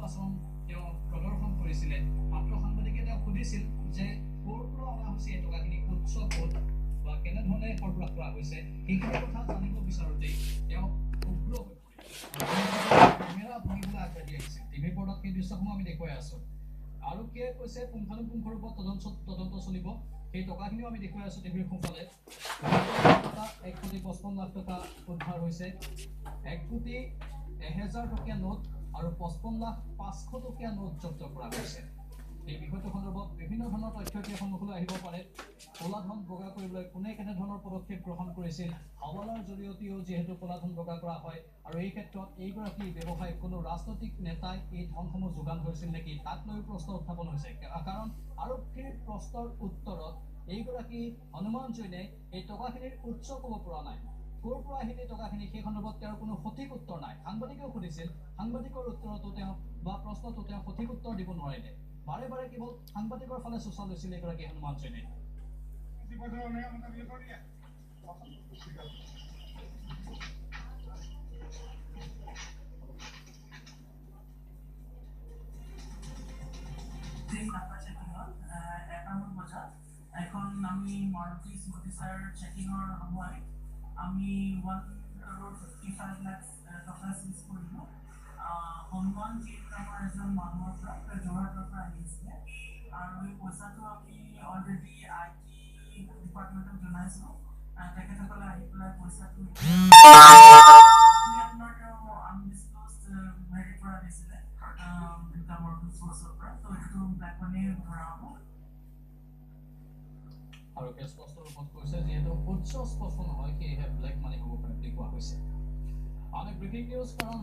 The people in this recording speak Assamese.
আচৰণ তেওঁ প্ৰদৰ্শন কৰিছিলে মাত্ৰ সাংবাদিকে তেওঁ সুধিছিল যে ক'ৰ পৰা অনা হৈছে এই টকাখিনি উৎস ক'ত বা কেনেধৰণে সৰবৰাহ কৰা হৈছে সেইখিনি কথা জানিব বিচাৰোঁতেই তেওঁ উগ্ৰ হৈ কেমেৰা ভাঙিবলৈ আগবাঢ়ি আহিছে টিভি পৰ্দাত সেই দৃশ্যসমূহ আমি দেখুৱাই আছোঁ আৰক্ষীয়ে কৈছে পুংখানুপুংখৰ ৰূপত তদন্ত চলিব সেই টকাখিনিও আমি দেখুৱাই আছোঁ টিভিৰ সোঁফালে 1,55,00,000 টকা উদ্ধাৰ হৈছে 1,01,000 টকীয়া নোট আৰু 55,500 টকীয়া নোট জব্দ কৰা হৈছে এই বিষয়টো সন্দৰ্ভত বিভিন্ন ধৰণৰ তথ্য এতিয়া সন্মুখলৈ আহিব পাৰে ক'লা ধন বগা কৰিবলৈ কোনে কেনেধৰণৰ পদক্ষেপ গ্ৰহণ কৰিছিল হাৱালাৰ জৰিয়তেও যিহেতু ক'লা ধন বগা কৰা হয় আৰু এই ক্ষেত্ৰত এইগৰাকী ব্যৱসায়িক কোনো ৰাজনৈতিক নেতাই এই ধনসমূহ যোগান ধৰিছিল নেকি তাক লৈ প্ৰশ্ন উত্থাপন হৈছে কাৰণ আৰক্ষীৰ প্ৰশ্নৰ উত্তৰত এইগৰাকী হনুমান জৈনে এই টকাখিনিৰ উৎস ক'ব পৰা নাই ক'ৰ পৰা আহিল এই টকাখিনি সেই সন্দৰ্ভত তেওঁৰ কোনো সঠিক উত্তৰ নাই সাংবাদিকেও সুধিছিল সাংবাদিকৰ উত্তৰতো তেওঁ বা প্ৰশ্নটো তেওঁ সঠিক উত্তৰ দিব নোৱাৰিলে বাৰে বাৰে কেৱল সাংবাদিকৰ ফালে চোচা লৈছিল এগৰাকী হনুমান জৈনে এখন আমি মাৰুতি স্মৃতি ছাৰ চেকিঙৰ সময়ত আমি 1,55,00,000 টকা চিজ কৰিলোঁ হনুমান জিৰ নামৰ এজন মানুহৰ পৰা যোৰহাটৰ পৰা আহিছিলে আৰু এই পইচাটো আমি অলৰেডি IT ডিপাৰ্টমেণ্টক জনাইছোঁ তেখেতসকলে আহি পেলাই পইচাটো আপোনাৰ আনডিছক্ল'জড হেৰিৰ পৰা দিছিলে ইনকামৰ চ'ৰ্চৰ পৰা ত' এইটো ব্লেক মানি ধৰা হ'ব আৰু স্পষ্ট ৰূপত কৈছে যিহেতু উৎস স্পষ্ট নহয় সেয়েহে ব্লেক মানি হ'ব পাৰে বুলি কোৱা হৈছে আন এক ব্ৰেকিং নিউজ কাৰণ